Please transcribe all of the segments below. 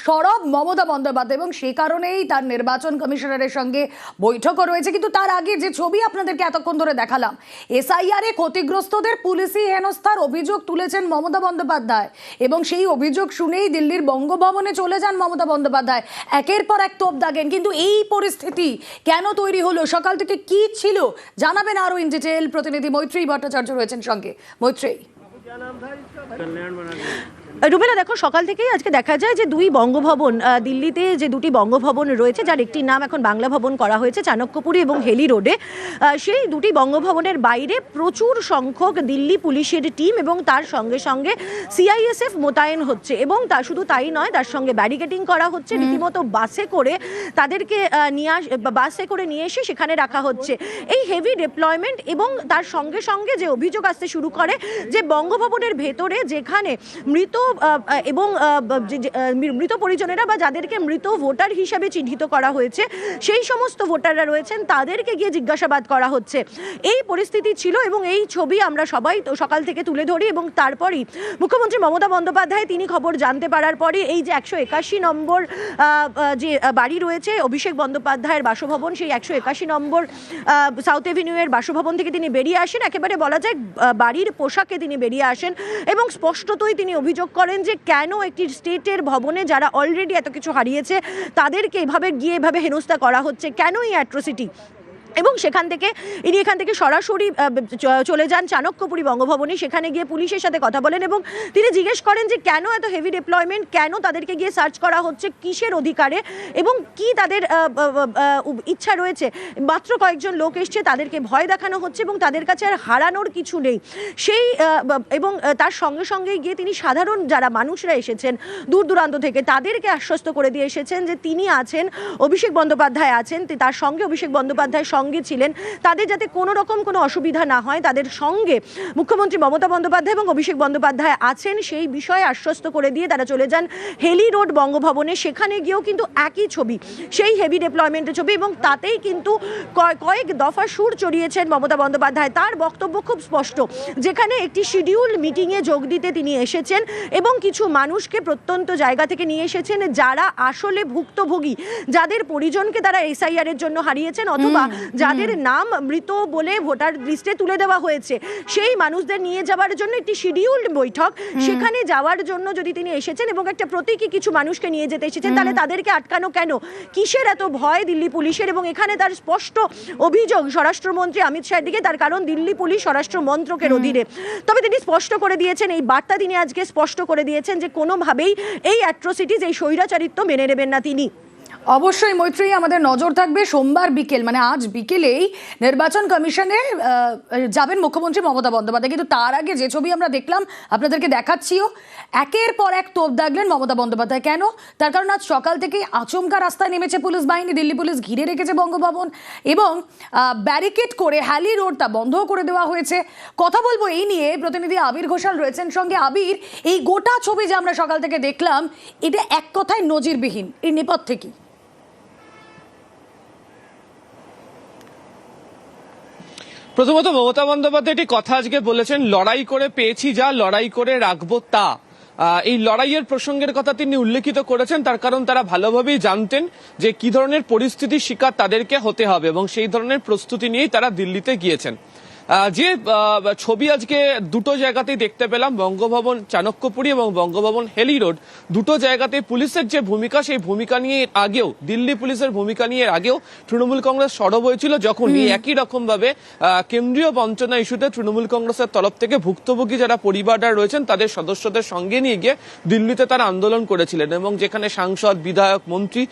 সরব মমতা বন্দ্যোপাধ্যায় এবং সে কারণেই তার নির্বাচন কমিশনারের সঙ্গে বৈঠকও রয়েছে। কিন্তু তার আগে যে ছবি আপনাদেরকে এতক্ষণ ধরে দেখালাম, এসআইআরে ক্ষতিগ্রস্তদের পুলিশি হেনস্থার অভিযোগ তুলেছেন মমতা বন্দ্যোপাধ্যায় এবং সেই অভিযোগ শুনেই দিল্লির বঙ্গভবনে চলে যান মমতা বন্দ্যোপাধ্যায়। একের পর এক তোপ দাগেন। কিন্তু এই পরিস্থিতি কেন তৈরি হলো, সকাল থেকে কি ছিল, জানাবেন আরো ইন ডিটেল প্রতিনিধি মৈত্রী ভট্টাচার্য রয়েছেন সঙ্গে। মৈত্রী। রুবেলা, দেখো, সকাল থেকেই আজকে দেখা যায় যে দুই বঙ্গভবন, দিল্লিতে যে দুটি বঙ্গভবন রয়েছে, যার একটি নাম এখন বাংলা ভবন করা হয়েছে চাণক্যপুরী এবং হেলি রোডে, সেই দুটি বঙ্গভবনের বাইরে প্রচুর সংখ্যক দিল্লি পুলিশের টিম এবং তার সঙ্গে সঙ্গে সিআইএসএফ মোতায়েন হচ্ছে। এবং তা শুধু তাই নয়, তার সঙ্গে ব্যারিকেডিং করা হচ্ছে, রীতিমতো বাসে করে তাদেরকে নিয়ে এসে সেখানে রাখা হচ্ছে। এই হেভি ডিপ্লয়মেন্ট এবং তার সঙ্গে সঙ্গে যে অভিযোগ আসতে শুরু করে যে বঙ্গভবনের ভেতরে যেখানে মৃত এবং মৃত পরিজনেরা বা যাদেরকে মৃত ভোটার হিসেবে চিহ্নিত করা হয়েছে সেই সমস্ত ভোটাররা রয়েছেন, তাদেরকে গিয়ে জিজ্ঞাসাবাদ করা হচ্ছে। এই পরিস্থিতি ছিল এবং এই ছবি আমরা সবাই সকাল থেকে তুলে ধরি। এবং তারপরই মুখ্যমন্ত্রী মমতা বন্দ্যোপাধ্যায় তিনি খবর জানতে পারার পরে এই যে 181 নম্বর যে বাড়ি রয়েছে অভিষেক বন্দ্যোপাধ্যায়ের বাসভবন, সেই 181 নম্বর সাউথ এভিনিউয়ের বাসভবন থেকে তিনি বেরিয়ে আসেন। একেবারে বলা যায় বাড়ির পোশাকে তিনি বেরিয়ে আসেন এবং স্পষ্টতই তিনি অভিযোগ করেন যে কেন একটি স্টেটের ভবনে যারা অলরেডি এত কিছু হারিয়েছে তাদেরকে এভাবে হেনস্থা করা হচ্ছে, কেন এই অ্যাট্রোসিটি। এবং সেখান থেকে ইনি এখান থেকে সরাসরি চলে যান চাণক্যপুরী বঙ্গভবনে, সেখানে গিয়ে পুলিশের সাথে কথা বলেন এবং তিনি জিজ্ঞেস করেন যে কেন এত হেভি ডিপ্লয়মেন্ট, কেন তাদেরকে গিয়ে সার্চ করা হচ্ছে, কিসের অধিকারে এবং কি তাদের ইচ্ছা রয়েছে। মাত্র কয়েকজন লোক এসছে, তাদেরকে ভয় দেখানো হচ্ছে এবং তাদের কাছে আর হারানোর কিছু নেই সেই এবং তার সঙ্গে সঙ্গে গিয়ে তিনি সাধারণ যারা মানুষরা এসেছেন দূর দূরান্ত থেকে তাদেরকে আশ্বস্ত করে দিয়ে এসেছেন যে তিনি আছেন, অভিষেক বন্দ্যোপাধ্যায় আছেন, তার সঙ্গে অভিষেক বন্দ্যোপাধ্যায় সঙ্গে ছিলেন, তাদের যাতে কোনো রকম কোনো অসুবিধা না হয়, তাদের সঙ্গে মুখ্যমন্ত্রী মমতা বন্দ্যোপাধ্যায় এবং অভিষেক বন্দ্যোপাধ্যায় আছেন সেই বিষয়ে আশ্বস্ত করে দিয়ে তারা চলে যান হেলি রোড বঙ্গভবনে। সেখানে গিয়েও কিন্তু একই ছবি, সেই হেভি ডিপ্লয়মেন্টের ছবি এবং তাতেই কিন্তু কয়েক দফা সুর চড়িয়েছেন মমতা বন্দ্যোপাধ্যায়। তার বক্তব্য খুব স্পষ্ট, যেখানে একটি শিডিউল মিটিংয়ে যোগ দিতে তিনি এসেছেন এবং কিছু মানুষকে প্রত্যন্ত জায়গা থেকে নিয়ে এসেছেন যারা আসলে ভুক্তভোগী, যাদের পরিজনকে তারা এসআইআর এর জন্য হারিয়েছেন অথবা যাদের নাম মৃত বলে ভোটার লিস্টে তুলে দেওয়া হয়েছে, সেই মানুষদের নিয়ে যাওয়ার জন্য একটি শিডিউলড বৈঠক, সেখানে যাওয়ার জন্য যদি তিনি এসেছেন এবং একটা প্রতীকী কিছু মানুষকে নিয়ে যেতে এসেছেন, তাহলে তাদেরকে আটকানো কেন, কিসের এত ভয় দিল্লি পুলিশের। এবং এখানে তার স্পষ্ট অভিযোগ স্বরাষ্ট্রমন্ত্রী অমিত শাহের দিকে, তার কারণ দিল্লি পুলিশ স্বরাষ্ট্র মন্ত্রকের অধীনে। তবে তিনি স্পষ্ট করে দিয়েছেন, এই বার্তা তিনি আজকে স্পষ্ট করে দিয়েছেন যে কোনোভাবেই এই অ্যাট্রোসিটিজ, এই স্বৈরাচারিত্ব মেনে নেবেন না তিনি। অবশ্যই মৈত্রী, আমাদের নজর থাকবে সোমবার বিকেল, মানে আজ বিকেলেই নির্বাচন কমিশনে যাবেন মুখ্যমন্ত্রী মমতা বন্দ্যোপাধ্যায়। কিন্তু তার আগে যে ছবি আমরা দেখলাম, আপনাদেরকে দেখাচ্ছিও, একের পর এক তোপ দাগলেন মমতা বন্দ্যোপাধ্যায়। কেন? তার কারণ আজ সকাল থেকেই আচমকা রাস্তায় নেমেছে পুলিশ বাহিনী, দিল্লি পুলিশ ঘিরে রেখেছে বঙ্গভবন এবং ব্যারিকেড করে হ্যালি রোডটা বন্ধ করে দেওয়া হয়েছে। কথা বলবো এই নিয়ে, প্রতিনিধি আবির ঘোষাল রয়েছেন সঙ্গে। আবির, এই গোটা ছবি যে আমরা সকাল থেকে দেখলাম, এটা এক কথায় নজিরবিহীন, এর নেপথ্যে কি? প্রথমত মমতা বন্দ্যোপাধ্যায় একটি কথা আজকে বলেছেন, লড়াই করে পেয়েছি যা, লড়াই করে রাখবো তা। এই লড়াইয়ের প্রসঙ্গের কথা তিনি উল্লেখিত করেছেন, তার কারণ তারা ভালোভাবেই জানতেন যে কি ধরনের পরিস্থিতির শিকার তাদেরকে হতে হবে এবং সেই ধরনের প্রস্তুতি নিয়েই তারা দিল্লিতে গিয়েছেন। যে ছবি আজকে দুটো জায়গাতেই দেখতে পেলাম, বঙ্গভবন চাণক্যপুরী এবং বঙ্গভবন হেলি রোড, দুটো জায়গাতে পুলিশের যে ভূমিকা, সেই ভূমিকা নিয়ে আগেও, দিল্লি পুলিশের ভূমিকা নিয়ে আগেও তৃণমূল কংগ্রেস সরব হয়েছিল, যখন একই রকম ভাবে কেন্দ্রীয় বঞ্চনা ইস্যুতে তৃণমূল কংগ্রেসের তরফ থেকে ভুক্তভোগী যারা পরিবাররা রয়েছেন তাদের সদস্যদের সঙ্গে নিয়ে গিয়ে দিল্লিতে তারা আন্দোলন করেছিলেন এবং যেখানে সাংসদ, বিধায়ক, মন্ত্রী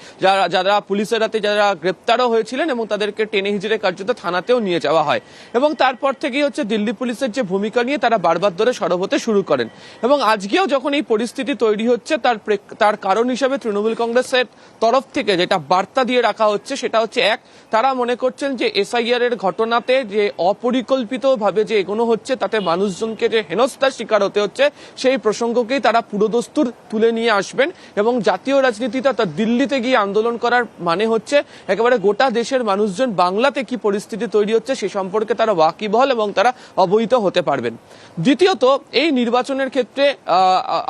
যারা পুলিশের হাতে যারা গ্রেপ্তারও হয়েছিলেন এবং তাদেরকে টেনে হিজড়ে কার্যত থানাতেও নিয়ে যাওয়া হয়। এবং তারপর থেকেই হচ্ছে দিল্লি পুলিশের যে ভূমিকা নিয়ে তারা বারবার ধরে সরব হতে শুরু করেন এবং আজকেও যখন এই পরিস্থিতি তৈরি হচ্ছে তার কারণ হিসেবে তৃণমূল কংগ্রেসের তরফ থেকে যেটা বার্তা দিয়ে রাখা হচ্ছে সেটা হচ্ছে, এক, তারা মনে করছেন যে এসআইআর এর ঘটনাতে যে অপরিকল্পিতভাবে যে এগোনো হচ্ছে তাতে মানুষজনকে যে হেনস্থার শিকার হতে হচ্ছে, সেই প্রসঙ্গকেই তারা পুরোদস্তুর তুলে নিয়ে আসবেন এবং জাতীয় রাজনীতিতে তা দিল্লিতে গিয়ে আন্দোলন করার মানে হচ্ছে একেবারে গোটা দেশের মানুষজন বাংলাতে কি পরিস্থিতি তৈরি হচ্ছে সে সম্পর্কে তারা ওয়াকিবহাল ওয়াকিবহল এবং তারা অবহিত হতে পারবেন। দ্বিতীয়ত, এই নির্বাচনের ক্ষেত্রে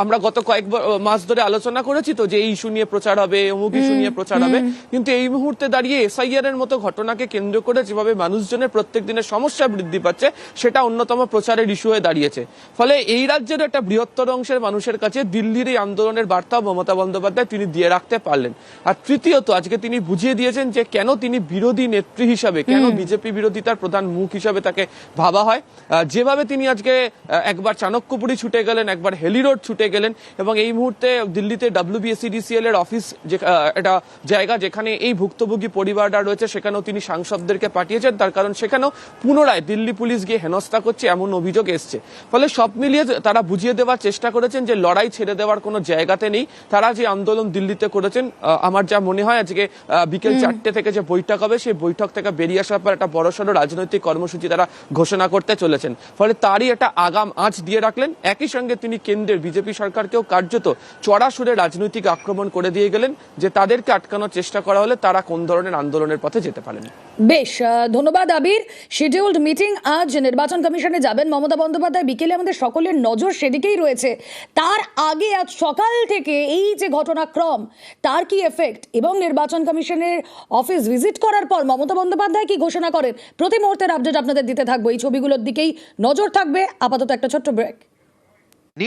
আমরা গত কয়েক মাস ধরে আলোচনা করেছি তো যে এই ইস্যু নিয়ে প্রচার হবে, অমুক ইস্যু নিয়ে প্রচার হবে, কিন্তু এই মুহূর্তে দাঁড়িয়ে এসআইআর এর মতো ঘটনাকে কেন্দ্র করে যেভাবে মানুষজনের প্রত্যেক দিনের সমস্যা বৃদ্ধি পাচ্ছে সেটা অন্যতম প্রচারের ইস্যু হয়ে দাঁড়িয়েছে। ফলে এই রাজ্যের একটা বৃহত্তর অংশের মানুষের কাছে দিল্লির এই আন্দোলনের বার্তা মমতা বন্দ্যোপাধ্যায় তিনি দিয়ে রাখতে পারলেন। আর তৃতীয়ত, আজকে তিনি বুঝিয়ে দিয়েছেন যে কেন তিনি বিরোধী নেত্রী হিসাবে, কেন বিজেপি বিরোধিতার প্রধান মুখ হিসাবে তাকে ভাবা হয়। যেভাবে তিনি আজকে একবার চাণক্যপুরী ছুটে গেলেন, একবার হেলি রোড ছুটে গেলেন, এবং এই মুহূর্তে দিল্লিতে WBSEDCL এর অফিস, এটা জায়গা যেখানে এই ভুক্তভোগী পরিবাররা রয়েছে, সেখানেও তিনি সাংসদদেরকে পাঠিয়েছেন, তার কারণ সেখানেও পুনরায় দিল্লি পুলিশ গিয়ে হেনস্থা করছে এমন অভিযোগ এসছে। ফলে সব মিলিয়ে তারা বুঝিয়ে দেওয়ার চেষ্টা করেছেন যে লড়াই ছেড়ে দেওয়ার কোনো জায়গাতে নেই। তারা যে আন্দোলন দিল্লিতে করেছেন, আমার যা মনে হয় আজকে বিকেল 4টে থেকে যে বৈঠক হবে, সেই বৈঠক থেকে বেরিয়ে আসার পর একটা বড়সড় রাজনৈতিক কর্মসূচি তারা ঘোষণা করতে চলেছেন। ফলে তারই একটা আগাম আঁচ দিয়ে রাখলেন। একই সঙ্গে তিনি কেন্দ্রের বিজেপি সরকারকেও কার্যত চড়া সুরে রাজনৈতিক আক্রমণ করে দিয়ে গেলেন যে তাদেরকে আটকানোর চেষ্টা করা হলে তারা কোন ধরনের আন্দোলনের পথে যেতে পারেন। বেশ, ধন্যবাদ আবির। শিডিউলড মিটিং আজ নির্বাচন কমিশনে যাবেন মমতা বন্দ্যোপাধ্যায়, বিকেলে আমাদের সকলের নজর সেদিকেই রয়েছে। তার আগে আজ সকাল থেকে এই যে ঘটনাক্রম, তার কি এফেক্ট, এবং নির্বাচন কমিশনের অফিস ভিজিট করার পর মমতা বন্দ্যোপাধ্যায় কি ঘোষণা করেন, প্রতি মুহূর্তের আপডেট আপনাদের দিতে থাকবো। এই ছবিগুলোর দিকেই নজর থাকবে। আপাতত একটা ছোট্ট ব্রেক।